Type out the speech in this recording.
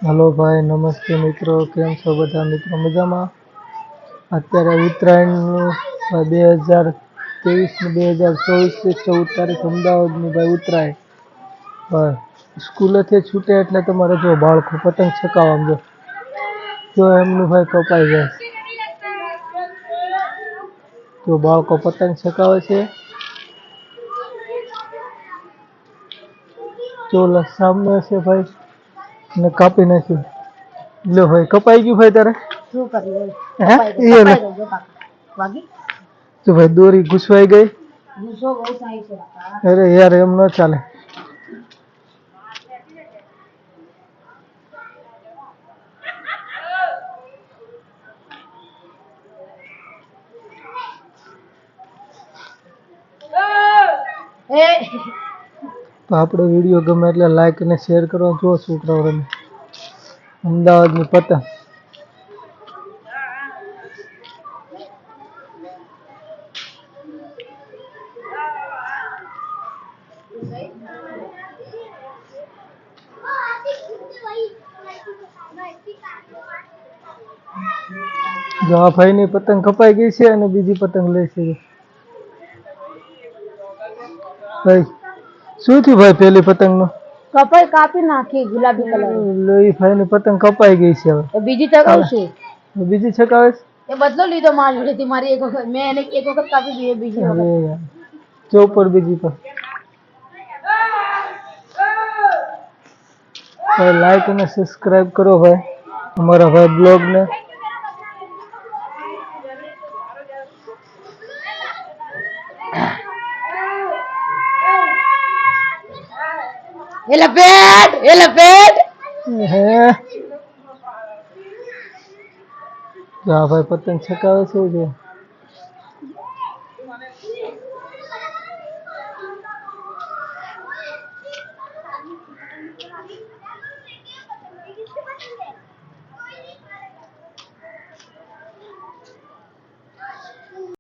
Hello भाई, नमस्ते मित्रों, केम छो बधा मित्रों? मजामां? अत्यारे उत्तरायणनु 2023 ने 2024 થી 14 તારીખ અમદાવાદની ભાઈ ઉત્તરાયણ. સ્કૂલેથી છૂટે એટલે તમારે જો બાળકો પતંગ ચગાવવા જો એમનું ભાઈ કપાઈ જાય. તો બાળકો પતંગ ચગાવે છે. જો સામે છે ભાઈ ને કાપી નાખ્યું. લે ભાઈ કપાઈ ગયું ભાઈ તારે શું કર્યું? હે એ લે વાગી તો ભાઈ દોરી ઘૂસવાઈ ગઈ. ગુસ્સો બહુ થાય છે. અરે યાર એમ ન ચાલે. તો આપણો વિડીયો ગમે એટલે લાઈક અને શેર કરો. જો છોકરાઓ રમે અમદાવાદની પતંગ. જો આ ભાઈની પતંગ કપાઈ ગઈ છે અને બીજી પતંગ લે છે. ભાઈ શું થયું ભાઈ? પેલી પતંગનું કપાઈ કાપી નાખી ગુલાબી કલર. એ ભાઈની પતંગ કપાઈ ગઈ છે. હવે બીજી ચગાવશે. બીજી છકાવે એ બદલો લીધો મારી જોડેથી. મારી એક વખત મેં એને એક વખત કાપી દીધી, બીજી વખત. અરે યાર જો ઉપર બીજી પર લાઈક અને સબસ્ક્રાઇબ કરો ભાઈ અમારા ભાઈ બ્લોગને. એલફેટ એલફેટ હે જો આ ભાઈ પતંગ છકાવે છે.